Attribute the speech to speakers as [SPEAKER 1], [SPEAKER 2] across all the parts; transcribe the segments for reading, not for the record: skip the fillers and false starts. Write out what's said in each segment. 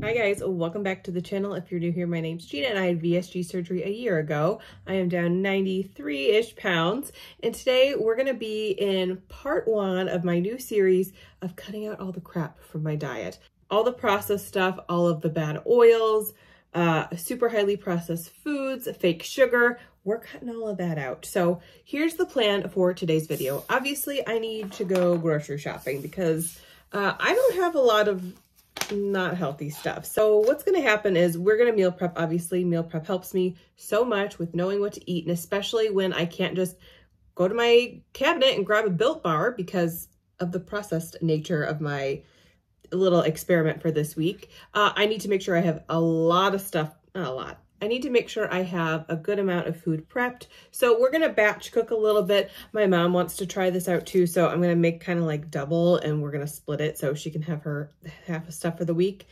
[SPEAKER 1] Hi guys, welcome back to the channel. If you're new here, my name's Gina and I had VSG surgery a year ago. I am down 93-ish pounds and today we're going to be in part 1 of my new series of cutting out all the crap from my diet. All the processed stuff, all of the bad oils, super highly processed foods, fake sugar, we're cutting all of that out. So here's the plan for today's video. Obviously I need to go grocery shopping because I don't have a lot of not healthy stuff. So what's going to happen is we're going to meal prep. Obviously meal prep helps me so much with knowing what to eat, and especially when I can't just go to my cabinet and grab a Built Bar because of the processed nature of my little experiment for this week. I need to make sure I have a lot of stuff, not a lot. I need to make sure I have a good amount of food prepped. So we're going to batch cook a little bit. My mom wants to try this out too. So I'm going to make kind of like double and we're going to split it so she can have her half of stuff for the week.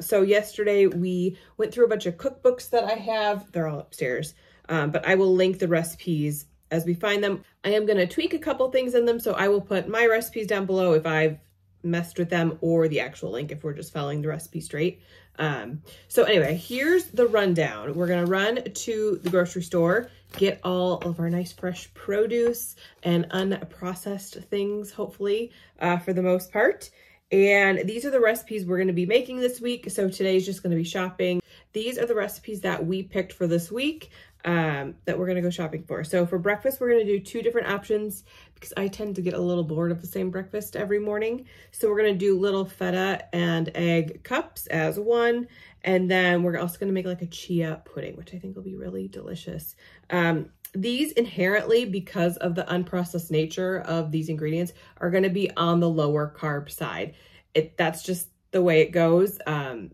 [SPEAKER 1] So yesterday we went through a bunch of cookbooks that I have. They're all upstairs, but I will link the recipes as we find them. I am going to tweak a couple things in them. So I will put my recipes down below if I've messed with them, or the actual link if we're just following the recipe straight. So anyway, here's the rundown. We're gonna run to the grocery store, get all of our nice fresh produce and unprocessed things, hopefully, for the most part. And these are the recipes we're gonna be making this week. So today's just gonna be shopping. These are the recipes that we picked for this week that we're gonna go shopping for. So for breakfast, we're gonna do 2 different options because I tend to get a little bored of the same breakfast every morning. So we're gonna do little feta and egg cups as one. And then we're also gonna make like a chia pudding, which I think will be really delicious. These inherently, because of the unprocessed nature of these ingredients, are gonna be on the lower carb side. That's just the way it goes. I'm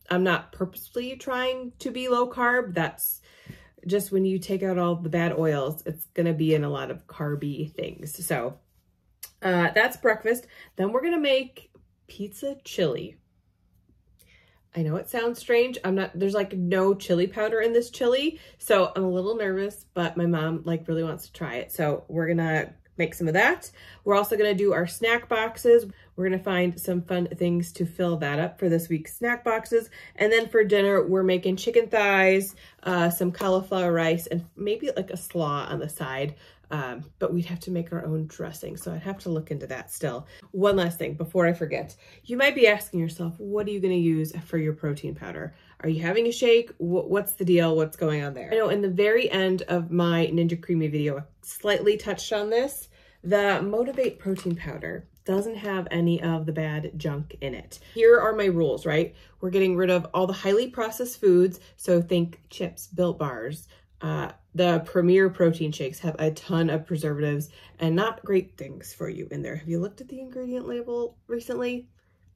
[SPEAKER 1] not purposely trying to be low carb. That's just when you take out all the bad oils, it's going to be in a lot of carby things. So that's breakfast. Then we're going to make pizza chili. I know it sounds strange. There's like no chili powder in this chili. So I'm a little nervous, but my mom like really wants to try it. So we're going to make some of that. We're also going to do our snack boxes. We're going to find some fun things to fill that up for this week's snack boxes. And then for dinner, we're making chicken thighs, some cauliflower rice, and maybe like a slaw on the side. But we'd have to make our own dressing. So I'd have to look into that still. One last thing before I forget. You might be asking yourself, what are you going to use for your protein powder? Are you having a shake? What's the deal? What's going on there? I know in the very end of my Ninja Creamy video, I slightly touched on this. The Motivate protein powder doesn't have any of the bad junk in it. Here are my rules, right? We're getting rid of all the highly processed foods. So think chips, Built Bars. The Premier protein shakes have a ton of preservatives and not great things for you in there. Have you looked at the ingredient label recently?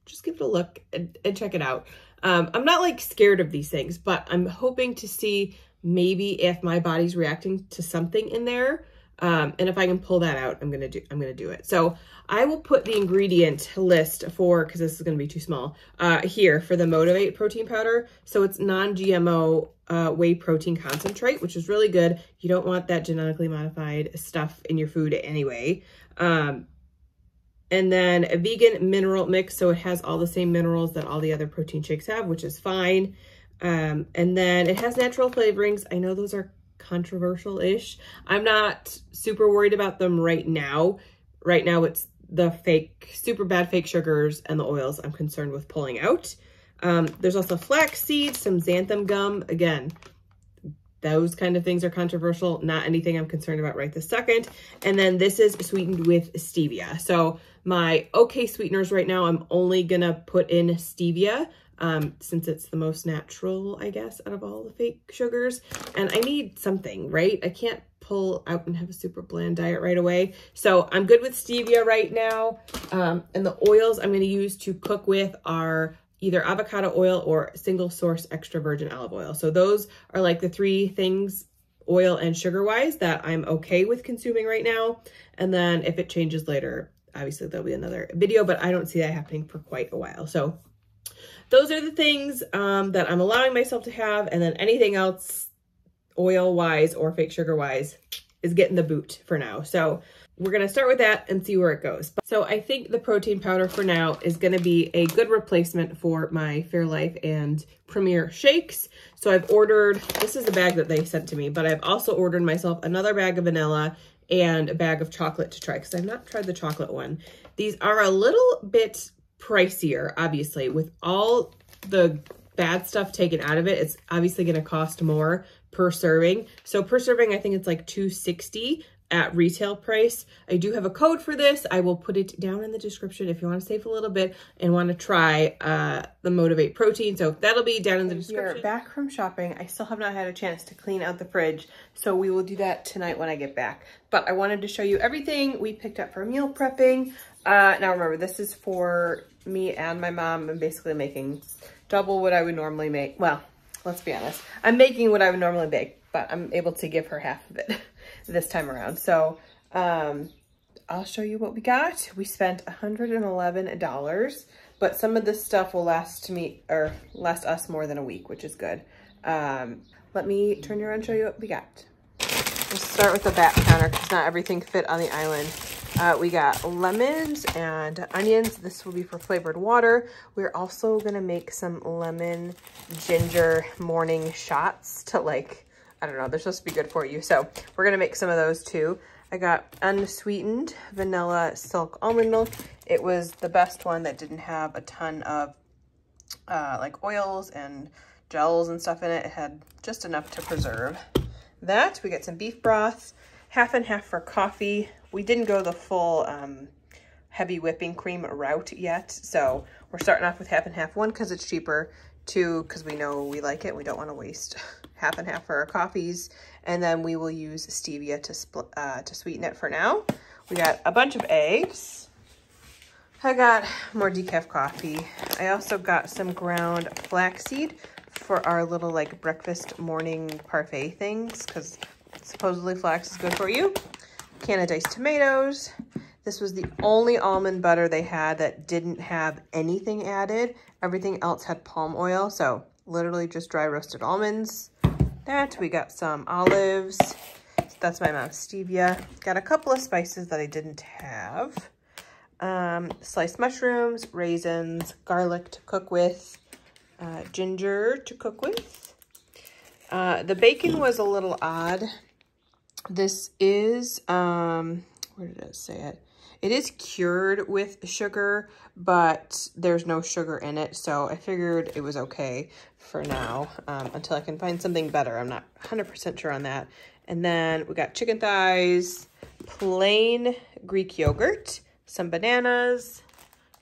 [SPEAKER 1] Just give it a look and check it out. I'm not like scared of these things, but I'm hoping to see maybe if my body's reacting to something in there. And if I can pull that out, I'm gonna do it. So I will put the ingredient list because this is gonna be too small, here for the Motivate protein powder. So it's non-GMO whey protein concentrate, which is really good. You don't want that genetically modified stuff in your food anyway. And then a vegan mineral mix, so it has all the same minerals that all the other protein shakes have, which is fine. And then it has natural flavorings. I know those are controversial-ish. I'm not super worried about them right now. Right now it's the super bad fake sugars and the oils I'm concerned with pulling out. There's also flax seeds, some xanthan gum. Again, those kind of things are controversial, not anything I'm concerned about right this second. And then this is sweetened with stevia. So my okay sweeteners right now, I'm only gonna put in stevia. Since it's the most natural, I guess, out of all the fake sugars. And I need something, right? I can't pull out and have a super bland diet right away. So I'm good with stevia right now. And the oils I'm going to use to cook with are either avocado oil or single source extra virgin olive oil. So those are like the 3 things, oil and sugar wise, that I'm okay with consuming right now. And then if it changes later, obviously there'll be another video, but I don't see that happening for quite a while. So those are the things that I'm allowing myself to have. And then anything else oil-wise or fake sugar-wise is getting the boot for now. So we're gonna start with that and see where it goes. So I think the protein powder for now is gonna be a good replacement for my Fairlife and Premier shakes. So I've ordered, this is the bag that they sent to me, but I've also ordered myself another bag of vanilla and a bag of chocolate to try, because I've not tried the chocolate one. These are a little bit pricier, obviously. With all the bad stuff taken out of it, it's obviously gonna cost more per serving. So per serving, I think it's like $2.60 at retail price. I do have a code for this. I will put it down in the description if you want to save a little bit and want to try the Motivate protein. So that'll be down in the description. We're back from shopping. I still have not had a chance to clean out the fridge, so we will do that tonight when I get back. But I wanted to show you everything we picked up for meal prepping. Now remember, this is for me and my mom. I'm basically making double what I would normally make. Well, let's be honest. I'm making what I would normally bake, but I'm able to give her half of it this time around. So I'll show you what we got. We spent $111, but some of this stuff will last us more than a week, which is good. Let me turn you around and show you what we got. Let's start with the back counter because not everything fit on the island. We got lemons and onions. This will be for flavored water. We're also gonna make some lemon ginger morning shots to, like, I don't know, they're supposed to be good for you. So we're gonna make some of those too. I got unsweetened vanilla silk almond milk. It was the best one that didn't have a ton of like oils and gels and stuff in it. It had just enough to preserve that. We got some beef broth, half and half for coffee. We didn't go the full heavy whipping cream route yet. So we're starting off with half and half. One, because it's cheaper. Two, because we know we like it. We don't want to waste half and half for our coffees. And then we will use stevia to sweeten it for now. We got a bunch of eggs. I got more decaf coffee. I also got some ground flaxseed for our little like breakfast morning parfait things, because supposedly flax is good for you. Can of diced tomatoes. This was the only almond butter they had that didn't have anything added. Everything else had palm oil, so literally just dry roasted almonds. That, we got some olives. That's my mom's stevia. Got a couple of spices that I didn't have. Sliced mushrooms, raisins, garlic to cook with, ginger to cook with. The bacon was a little odd. This is, where did it say it? It is cured with sugar, but there's no sugar in it. So I figured it was okay for now until I can find something better. I'm not 100% sure on that. And then we got chicken thighs, plain Greek yogurt, some bananas,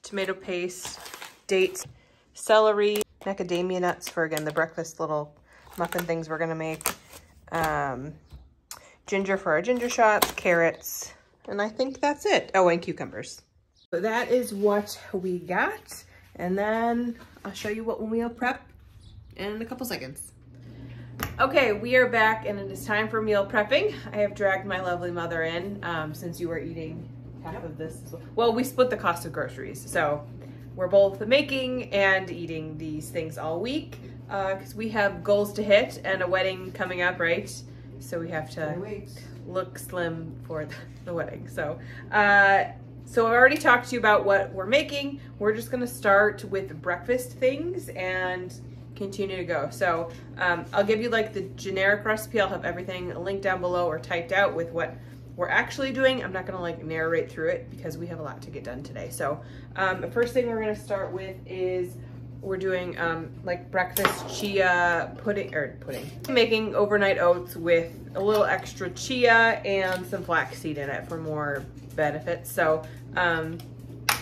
[SPEAKER 1] tomato paste, dates, celery, macadamia nuts for, again, the breakfast little muffin things we're going to make, ginger for our ginger shots, carrots, and I think that's it. Oh, and cucumbers. So that is what we got. And then I'll show you what we'll meal prep in a couple seconds. Okay, we are back and it is time for meal prepping. I have dragged my lovely mother in since you were eating half of this. Well, we split the cost of groceries. So we're both making and eating these things all week because we have goals to hit and a wedding coming up, right? So we have to look slim for the wedding. So, so I've already talked to you about what we're making. We're just gonna start with breakfast things and continue to go. So I'll give you like the generic recipe. I'll have everything linked down below or typed out with what we're actually doing. I'm not gonna like narrate through it because we have a lot to get done today. So the first thing we're gonna start with is we're doing like breakfast chia pudding. Making overnight oats with a little extra chia and some flaxseed in it for more benefits. So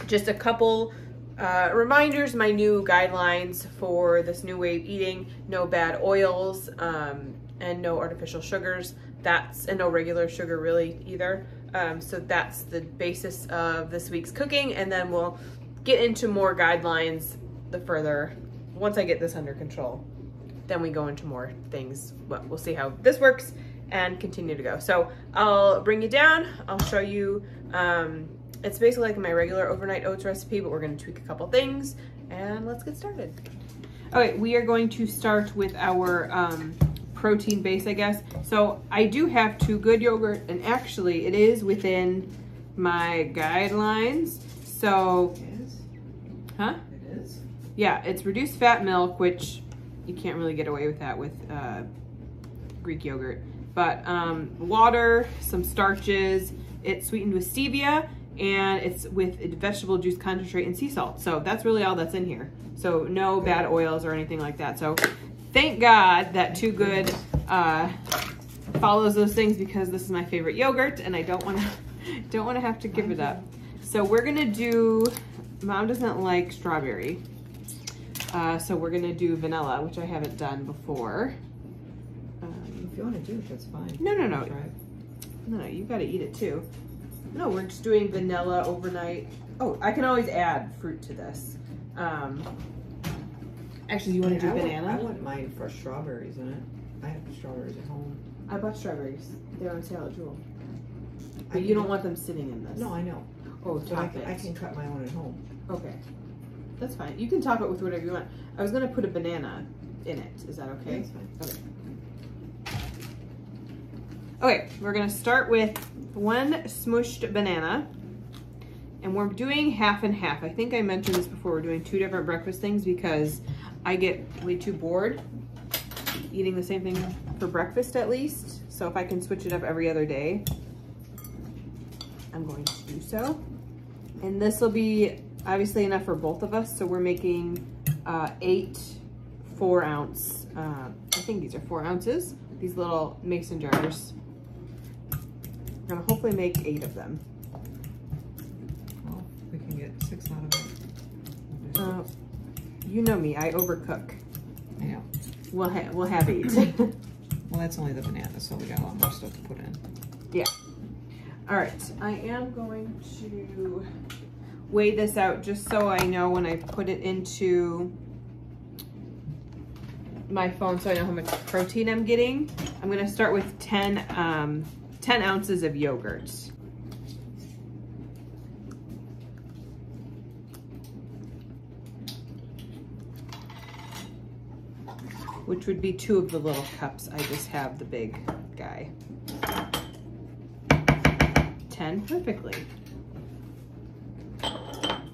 [SPEAKER 1] just a couple reminders, my new guidelines for this new way of eating: no bad oils and no artificial sugars. And no regular sugar really either. So that's the basis of this week's cooking, and then we'll get into more guidelines once I get this under control. Then we go into more things. Well, we'll see how this works and continue to go. So I'll bring you down. I'll show you, it's basically like my regular overnight oats recipe, but we're gonna tweak a couple things and let's get started. Okay, we are going to start with our protein base, I guess. So I do have 2 good yogurt, and actually it is within my guidelines. So, huh?
[SPEAKER 2] It is?
[SPEAKER 1] Yeah, it's reduced fat milk, which you can't really get away with that with Greek yogurt. But water, some starches, it's sweetened with stevia, and it's with vegetable juice concentrate and sea salt. So that's really all that's in here. So no bad oils or anything like that. So thank God that Too Good follows those things, because this is my favorite yogurt and I don't want to have to give it up. So we're gonna do, Mom doesn't like strawberry. So we're gonna do vanilla, which I haven't done before.
[SPEAKER 2] If you want to do it, that's fine.
[SPEAKER 1] No, you gotta eat it too. No, we're just doing vanilla overnight. Oh, I can always add fruit to this. Actually, you want to do banana?
[SPEAKER 2] I wouldn't mind fresh strawberries in it. I have strawberries at home.
[SPEAKER 1] I bought strawberries. They're on sale at Jewel. But you don't want them sitting in this.
[SPEAKER 2] No, I know.
[SPEAKER 1] Oh, top
[SPEAKER 2] I can cut my own at home.
[SPEAKER 1] Okay. That's fine. You can top it with whatever you want. I was going to put a banana in it. Is that okay?
[SPEAKER 2] Yeah, that's fine.
[SPEAKER 1] Okay. Okay, we're gonna start with one smushed banana, and we're doing half and half. I think I mentioned this before, we're doing 2 different breakfast things because I get way too bored eating the same thing for breakfast at least. So if I can switch it up every other day, I'm going to do so. And this will be obviously enough for both of us. So we're making 8 4-ounce, I think these are 4 ounces, these little mason jars. We're gonna hopefully make 8 of them.
[SPEAKER 2] Well, we can get 6 out of it.
[SPEAKER 1] You know me, I overcook.
[SPEAKER 2] Yeah.
[SPEAKER 1] We'll have 8.
[SPEAKER 2] Well, that's only the banana, so we got a lot more stuff to put in.
[SPEAKER 1] Yeah. All right, I am going to weigh this out just so I know when I put it into my phone, so I know how much protein I'm getting. I'm gonna start with 10 ounces of yogurt. Which would be 2 of the little cups. I just have the big guy. 10 perfectly.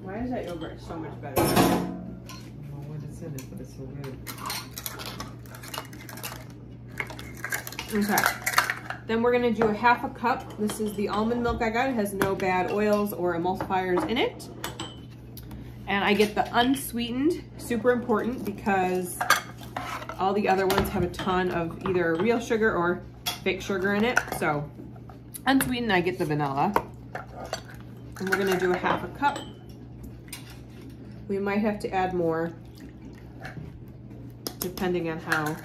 [SPEAKER 1] Why is that yogurt so much better?
[SPEAKER 2] I don't know what it's in it, but it's so good.
[SPEAKER 1] Okay. Then we're gonna do a half a cup. This is the almond milk I got. It has no bad oils or emulsifiers in it. And I get the unsweetened, super important because all the other ones have a ton of either real sugar or fake sugar in it. So unsweetened, I get the vanilla. And we're gonna do a half a cup. We might have to add more depending on how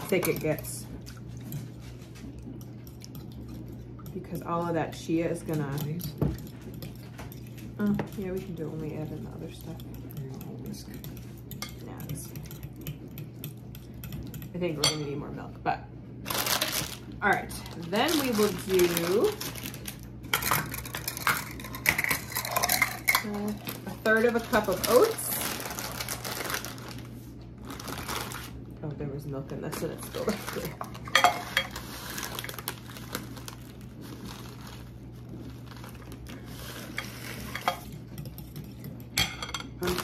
[SPEAKER 1] thick it gets. Because all of that chia is gonna, yeah, we can do it when we add in the other stuff. Yeah, I think we're gonna need more milk, but. All right, then we will do a 1/3 of a cup of oats. Oh, there was milk in this and it spilled up here.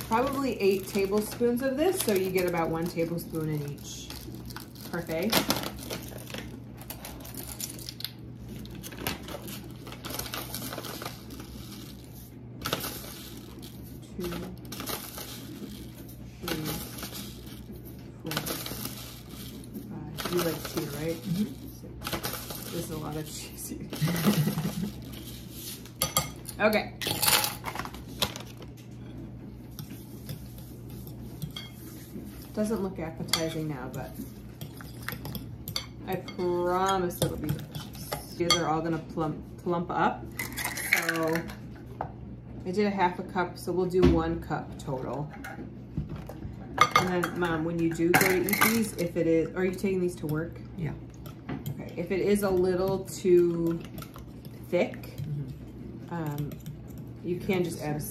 [SPEAKER 1] Probably 8 tablespoons of this, so you get about 1 tablespoon in each parfait. You like chia, right? Mm-hmm. There's a lot of cheese. Okay. Doesn't look appetizing now, but I promise it'll be delicious. These are all gonna plump up. So I did a half a cup, so we'll do 1 cup total. And then, Mom, when you do go to eat these, if it is, are you taking these to work?
[SPEAKER 2] Yeah.
[SPEAKER 1] Okay. If it is a little too thick, you can just add a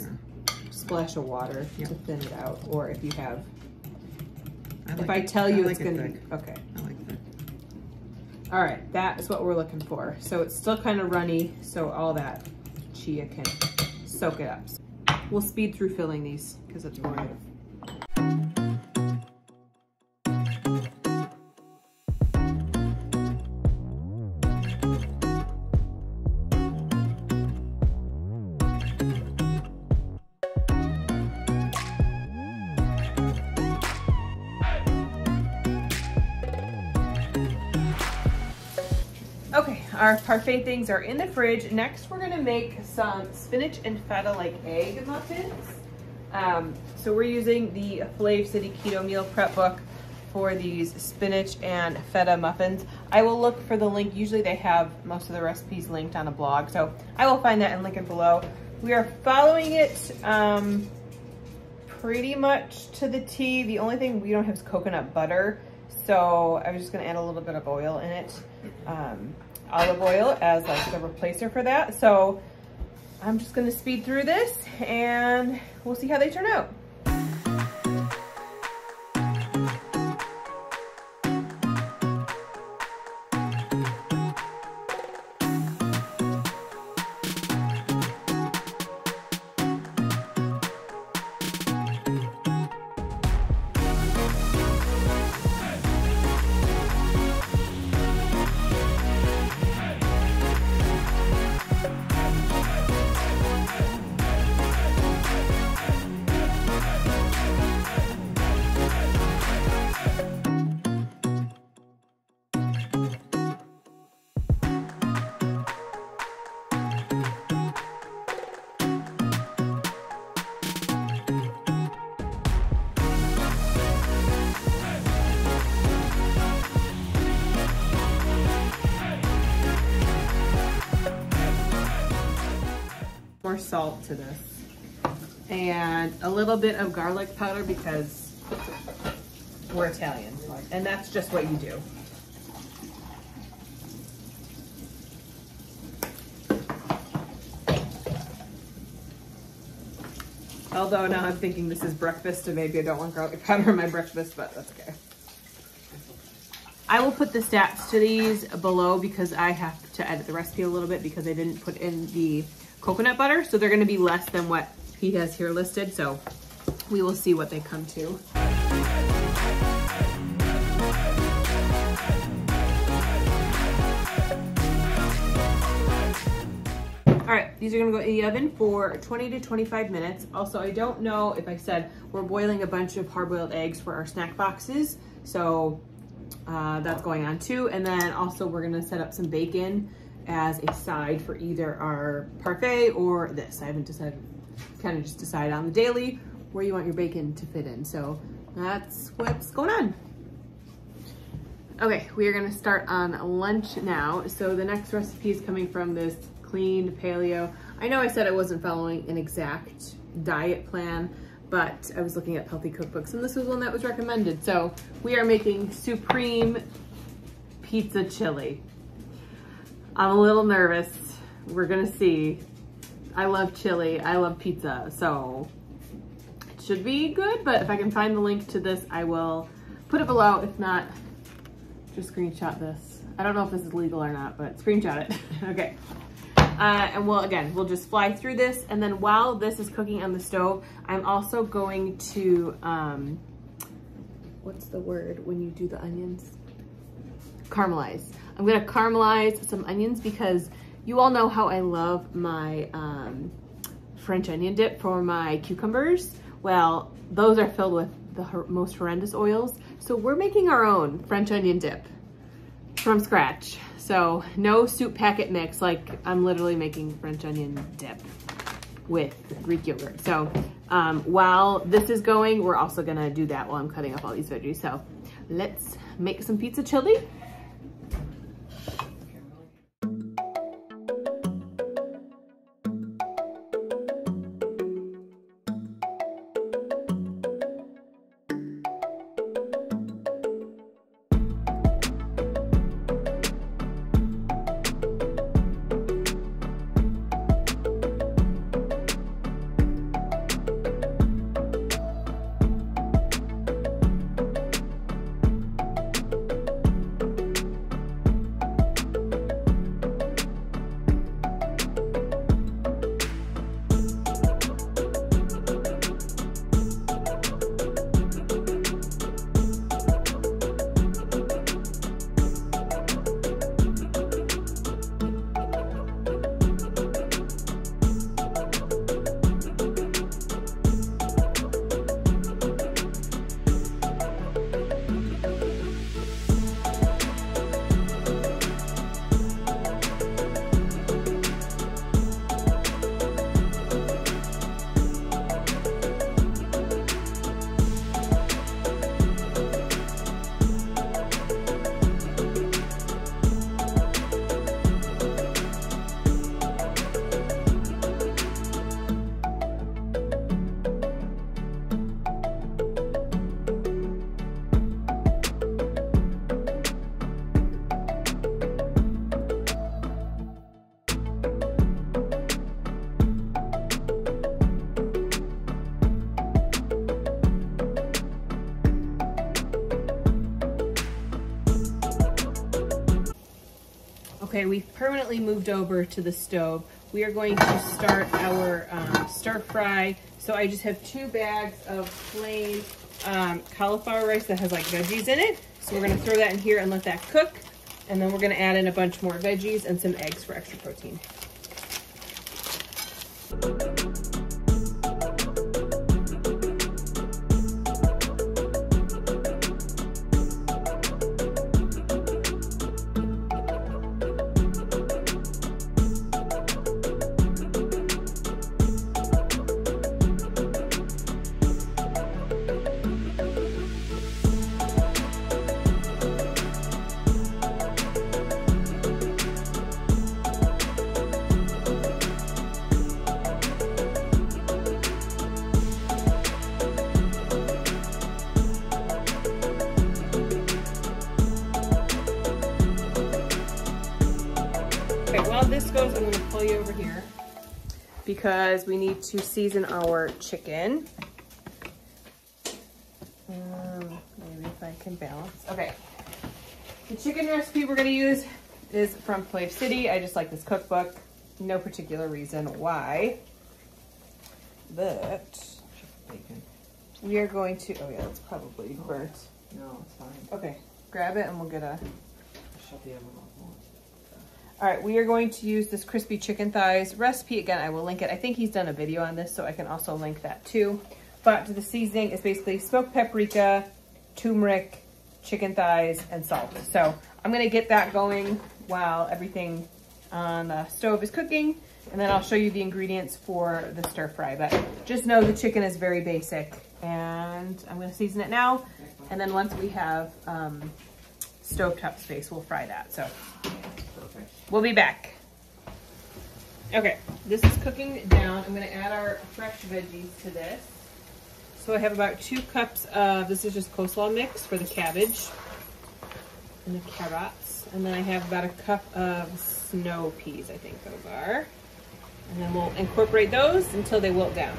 [SPEAKER 1] splash of water to thin it out, or if you have. If I tell you it's gonna be, okay.
[SPEAKER 2] I like that.
[SPEAKER 1] All right, that is what we're looking for. So it's still kind of runny, so all that chia can soak it up. We'll speed through filling these because it's boring. Okay, our parfait things are in the fridge. Next, we're gonna make some spinach and feta like egg muffins. So we're using the FlavCity Keto Meal Prep Book for these spinach and feta muffins. I will look for the link. Usually they have most of the recipes linked on a blog, so I will find that and link it below. We are following it pretty much to the T. The only thing we don't have is coconut butter, so I was just gonna add a little bit of oil in it. Olive oil as like the replacer for that. So I'm just gonna speed through this and we'll see how they turn out. More salt to this and a little bit of garlic powder because we're Italian, and that's just what you do. Although now I'm thinking this is breakfast, so maybe I don't want garlic powder in my breakfast, but that's okay. I will put the stats to these below because I have to edit the recipe a little bit because I didn't put in the coconut butter, so they're going to be less than what he has here listed, so we will see what they come to. All right, these are gonna go in the oven for 20 to 25 minutes. Also, I don't know if I said we're boiling a bunch of hard-boiled eggs for our snack boxes, so that's going on too. And then also we're gonna set up some bacon as a side for either our parfait or this. I haven't decided, kind of just decide on the daily where you want your bacon to fit in. So that's what's going on. Okay, we are gonna start on lunch now. So the next recipe is coming from this clean paleo. I know I said I wasn't following an exact diet plan, but I was looking at healthy cookbooks and this was one that was recommended. So we are making supreme pizza chili. I'm a little nervous. We're gonna see. I love chili, I love pizza, so it should be good, but if I can find the link to this, I will put it below. If not, just screenshot this. I don't know if this is legal or not, but screenshot it. Okay. And we'll just fly through this. And then while this is cooking on the stove, I'm also going to, what's the word when you do the onions? Caramelize. I'm gonna caramelize some onions because you all know how I love my French onion dip for my cucumbers. Well, those are filled with the most horrendous oils. So we're making our own French onion dip from scratch. So no soup packet mix, like I'm literally making French onion dip with Greek yogurt. So while this is going, we're also gonna do that while I'm cutting up all these veggies. So let's make some pizza chili. Okay, we've permanently moved over to the stove. We are going to start our stir fry. So I just have 2 bags of plain cauliflower rice that has like veggies in it. So we're gonna throw that in here and let that cook. And then we're gonna add in a bunch more veggies and some eggs for extra protein. Okay, while this goes, I'm gonna pull you over here because we need to season our chicken. Maybe if I can balance. Okay, the chicken recipe we're gonna use is from FlavCity. I just like this cookbook. No particular reason why, but
[SPEAKER 2] Bacon.
[SPEAKER 1] we are going to, oh yeah, it's probably burnt.
[SPEAKER 2] No, it's fine.
[SPEAKER 1] Okay, grab it and we'll get a,
[SPEAKER 2] Shut the oven off.
[SPEAKER 1] all right, we are going to use this crispy chicken thighs recipe. Again, I will link it. I think he's done a video on this, so I can also link that too. But the seasoning is basically smoked paprika, turmeric, chicken thighs, and salt. So I'm gonna get that going while everything on the stove is cooking, and then I'll show you the ingredients for the stir fry. But just know the chicken is very basic, and I'm gonna season it now. And then once we have stovetop space, we'll fry that. So we'll be back. Okay, this is cooking down. I'm gonna add our fresh veggies to this. So I have about 2 cups of, this is just coleslaw mix for the cabbage and the carrots. And then I have about a cup of snow peas, I think those are. And then we'll incorporate those until they wilt down.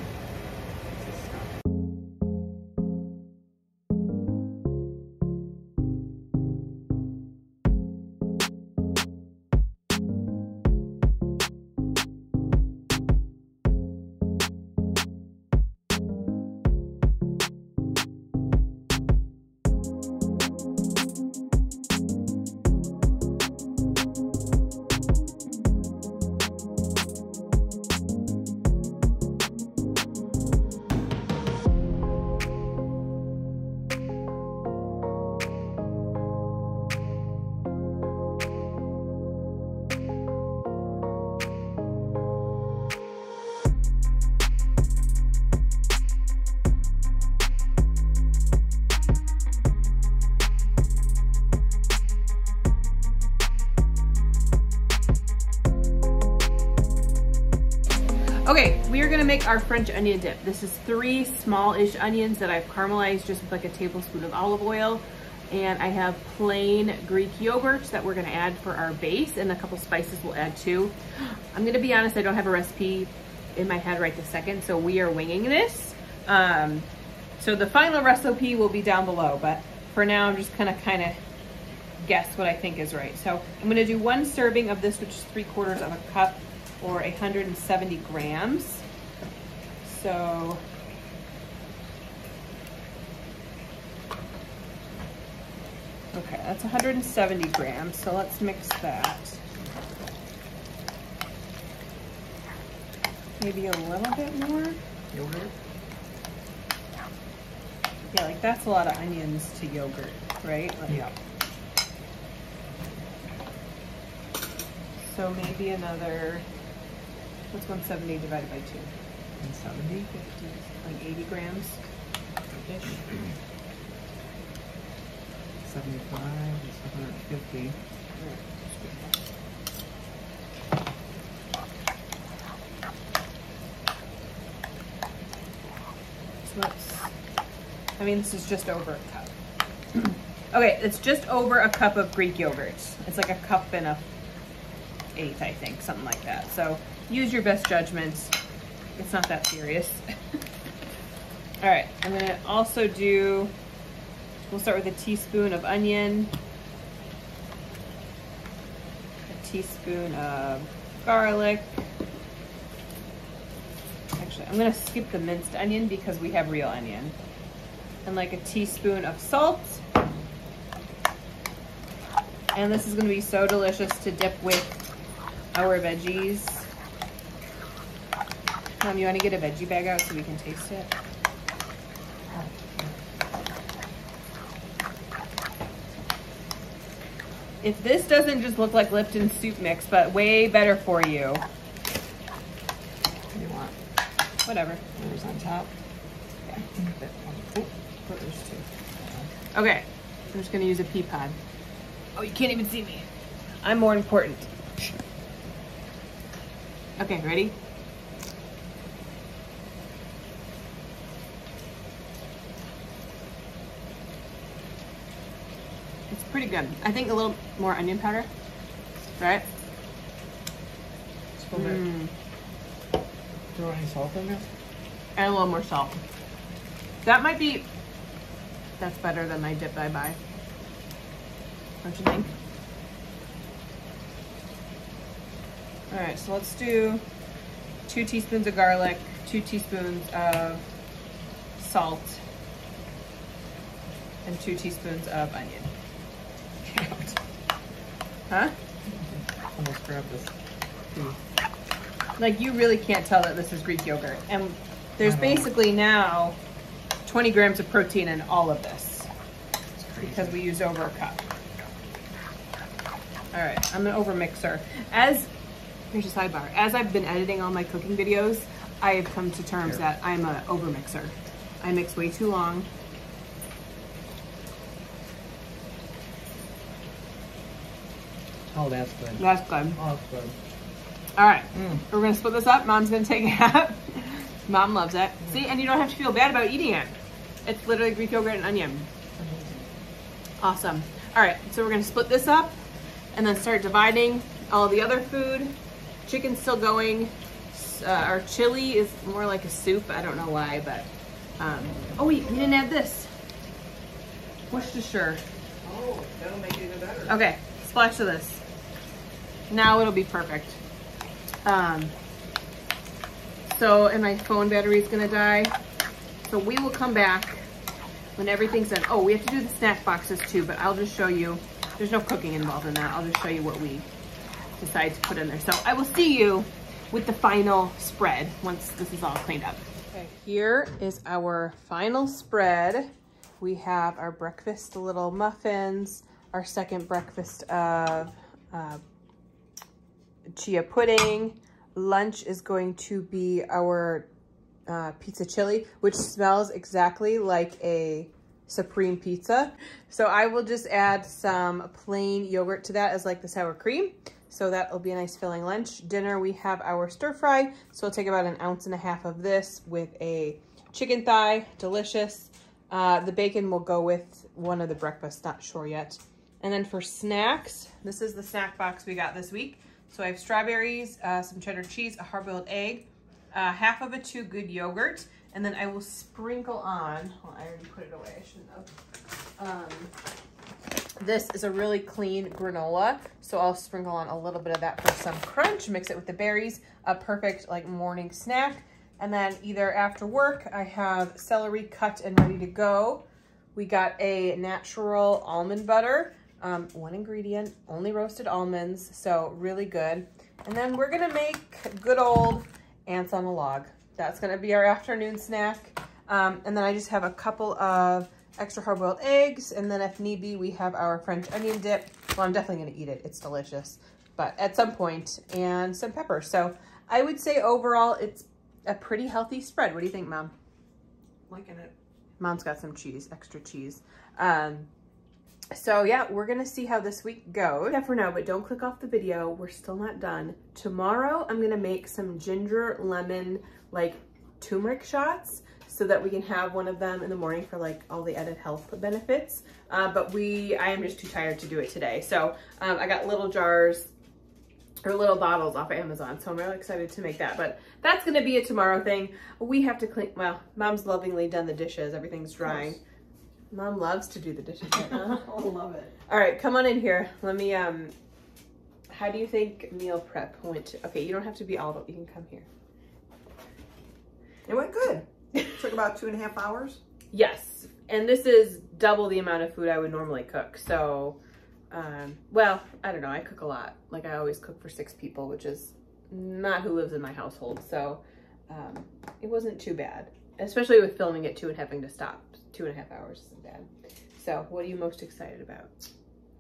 [SPEAKER 1] Okay, we are gonna make our French onion dip. This is 3 small-ish onions that I've caramelized just with like a tablespoon of olive oil. And I have plain Greek yogurt that we're gonna add for our base, and a couple spices we'll add too. I'm gonna be honest, I don't have a recipe in my head right this second, so we are winging this. So the final recipe will be down below, but for now I'm just gonna kind of guess what I think is right. So I'm gonna do 1 serving of this, which is 3/4 of a cup, or 170 grams. So okay, that's 170 grams. So let's mix that. Maybe a little bit more.
[SPEAKER 2] Yogurt?
[SPEAKER 1] Yeah, like that's a lot of onions to yogurt, right? Like,
[SPEAKER 2] Yeah.
[SPEAKER 1] So maybe another, what's 170 divided by 2?
[SPEAKER 2] 170?
[SPEAKER 1] 50, like 80 grams.
[SPEAKER 2] 75 is 150.
[SPEAKER 1] So it's, I mean, this is just over a cup. Okay, it's just over a cup of Greek yogurt. It's like a cup and a 1/8, I think, something like that. So use your best judgments. It's not that serious. All right, I'm gonna also do, we'll start with a teaspoon of onion, a teaspoon of garlic. Actually, I'm gonna skip the minced onion because we have real onion. And like a teaspoon of salt. And this is gonna be so delicious to dip with our veggies. Mom, you wanna get a veggie bag out so we can taste it? If this doesn't just look like Lipton soup mix, but way better for you.
[SPEAKER 2] What do you want?
[SPEAKER 1] Whatever.
[SPEAKER 2] Whatever's on top. Yeah. Oh, there's two.
[SPEAKER 1] Okay, I'm just gonna use a pea pod. Oh, you can't even see me. I'm more important. Okay, ready? It's pretty good. I think a little more onion powder, right?
[SPEAKER 2] Just a little bit. Throw any salt in there?
[SPEAKER 1] And a little more salt. That might be, that's better than my dip I buy. Don't you think? All right, so let's do 2 teaspoons of garlic, 2 teaspoons of salt, and 2 teaspoons of onion. Huh?
[SPEAKER 2] Almost grab this pea.
[SPEAKER 1] Like, you really can't tell that this is Greek yogurt. And there's basically now 20 grams of protein in all of this because we used over a cup. All right, I'm an over mixer. Here's a sidebar. As I've been editing all my cooking videos, I have come to terms that I'm an over mixer. I mix way too long.
[SPEAKER 2] Oh, that's good.
[SPEAKER 1] That's good.
[SPEAKER 2] Oh, that's good.
[SPEAKER 1] All right, we're gonna split this up. Mom's gonna take half. Mom loves it. See, and you don't have to feel bad about eating it. It's literally Greek yogurt and onion. Awesome. All right, so we're gonna split this up and then start dividing all the other food. Chicken's still going. Our chili is more like a soup. I don't know why, but, oh wait, we didn't add this. Worcestershire.
[SPEAKER 2] Oh, that'll make it even better.
[SPEAKER 1] Okay, splash of this. Now it'll be perfect. So, and my phone battery is gonna die. So we will come back when everything's done. Oh, we have to do the snack boxes too, but I'll just show you. There's no cooking involved in that. I'll just show you what we decide to put in there. So I will see you with the final spread once this is all cleaned up. Okay, here is our final spread. We have our breakfast little muffins, our second breakfast of chia pudding. Lunch is going to be our pizza chili, which smells exactly like a supreme pizza. So I will just add some plain yogurt to that as like the sour cream. So that will be a nice filling lunch. Dinner, we have our stir fry. So I'll take about 1.5 ounces of this with a chicken thigh, delicious. The bacon will go with one of the breakfasts, not sure yet. And then for snacks, this is the snack box we got this week. So I have strawberries, some cheddar cheese, a hard-boiled egg, half of a 2 good yogurt, and then I will sprinkle on, well, I already put it away, I shouldn't have. This is a really clean granola, so I'll sprinkle on a little bit of that for some crunch, mix it with the berries, a perfect like morning snack. And then either after work, I have celery cut and ready to go. We got a natural almond butter. 1 ingredient, only roasted almonds, so really good. And then we're gonna make good old ants on a log. That's gonna be our afternoon snack. And then I just have a couple of extra hard-boiled eggs, and then if need be, we have our French onion dip. Well, I'm definitely gonna eat it, it's delicious, but at some point, and some pepper. So I would say overall, it's a pretty healthy spread. What do you think, Mom?
[SPEAKER 2] Liking it.
[SPEAKER 1] Mom's got some cheese, extra cheese. So yeah, we're gonna see how this week goes. Yeah, for now, but don't click off the video. We're still not done. Tomorrow, I'm gonna make some ginger lemon, like turmeric shots so that we can have one of them in the morning for like all the added health benefits. But I am just too tired to do it today. So I got little jars or little bottles off of Amazon. So I'm really excited to make that, but that's gonna be a tomorrow thing. We have to clean, well, Mom's lovingly done the dishes. Everything's drying. Mom loves to do the dishes right now.
[SPEAKER 2] I love it.
[SPEAKER 1] All right, come on in here. Let me how do you think meal prep went? Okay, you don't have to be all, you can come here.
[SPEAKER 2] It went good. Took about 2.5 hours.
[SPEAKER 1] Yes, and this is double the amount of food I would normally cook. So, well, I don't know. I cook a lot. Like I always cook for 6 people, which is not who lives in my household. So, it wasn't too bad, especially with filming it too and having to stop. 2.5 hours isn't bad. So, what are you most excited about?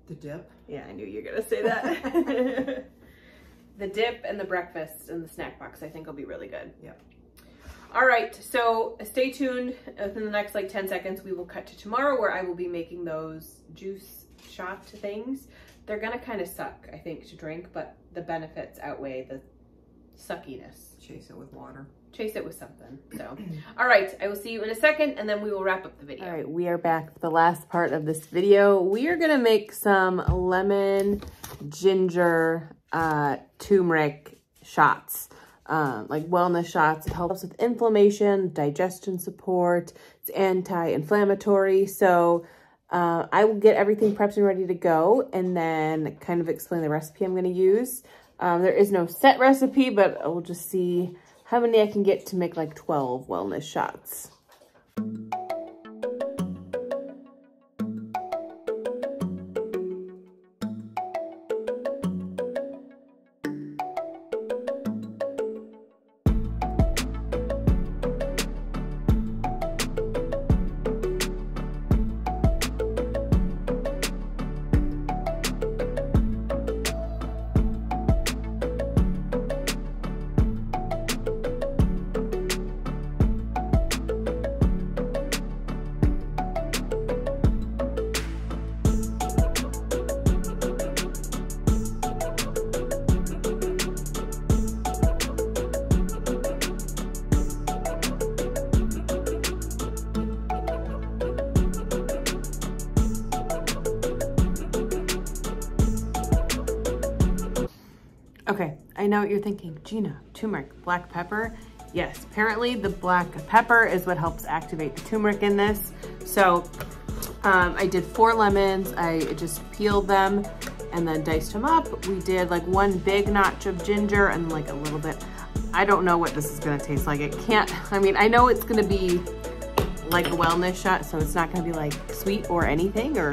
[SPEAKER 2] The dip.
[SPEAKER 1] Yeah, I knew you were gonna say that. The dip and the breakfast and the snack box, I think will be really good.
[SPEAKER 2] Yeah.
[SPEAKER 1] All right, so stay tuned. Within the next like 10 seconds, we will cut to tomorrow where I will be making those juice shot things. They're gonna kind of suck, I think, to drink, but the benefits outweigh the suckiness.
[SPEAKER 2] Chase it with water.
[SPEAKER 1] Chase it with something. So, all right, I will see you in a second and then we will wrap up the video. All right, we are back for the last part of this video. We are gonna make some lemon, ginger, turmeric shots. Like wellness shots. It helps with inflammation, digestion support. It's anti-inflammatory. So I will get everything prepped and ready to go and then kind of explain the recipe I'm going to use. There is no set recipe, but we'll just see how many I can get to make like 12 wellness shots. Okay, I know what you're thinking. Gina, turmeric, black pepper. Yes, apparently the black pepper is what helps activate the turmeric in this. So I did 4 lemons. I just peeled them and then diced them up. We did like 1 big notch of ginger and like a little bit. I don't know what this is gonna taste like. It can't, I mean, I know it's gonna be like a wellness shot, so it's not gonna be like sweet or anything or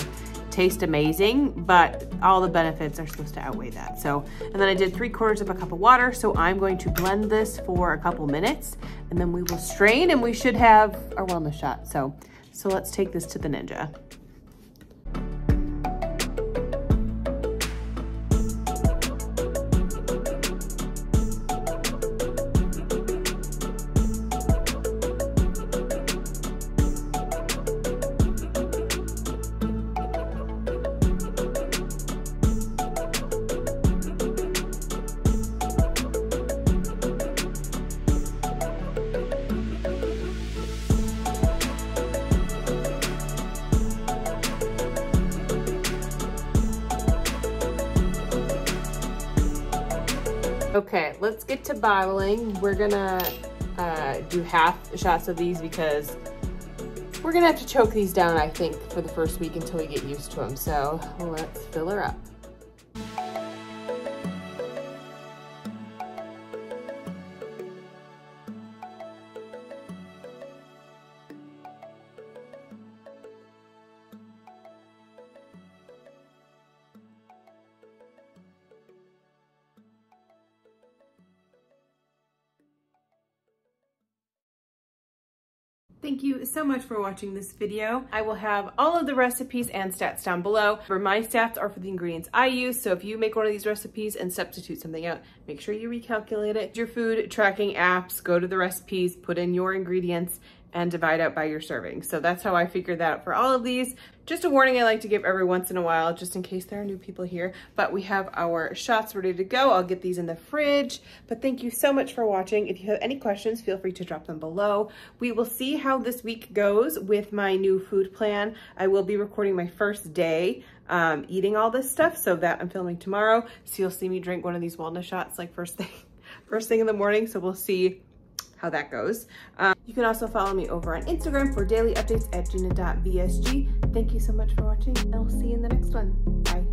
[SPEAKER 1] taste amazing, but all the benefits are supposed to outweigh that. So, and then I did 3/4 of a cup of water. So I'm going to blend this for a couple minutes and then we will strain and we should have our wellness shot. So let's take this to the Ninja. Okay, let's get to bottling. We're gonna do half shots of these because we're gonna have to choke these down, I think, for the first week until we get used to them. So let's fill her up. Thank you so much for watching this video. I will have all of the recipes and stats down below. For my stats are for the ingredients I use, so if you make one of these recipes and substitute something out, make sure you recalculate it. Your food tracking apps, go to the recipes, put in your ingredients, and divide out by your serving. So that's how I figured that out for all of these. Just a warning I like to give every once in a while, just in case there are new people here, but we have our shots ready to go. I'll get these in the fridge, but thank you so much for watching. If you have any questions, feel free to drop them below. We will see how this week goes with my new food plan. I will be recording my first day eating all this stuff, so that I'm filming tomorrow. So you'll see me drink one of these wellness shots like first thing in the morning. So we'll see how that goes. You can also follow me over on Instagram for daily updates at gina.bsg. Thank you so much for watching, and I'll see you in the next one. Bye.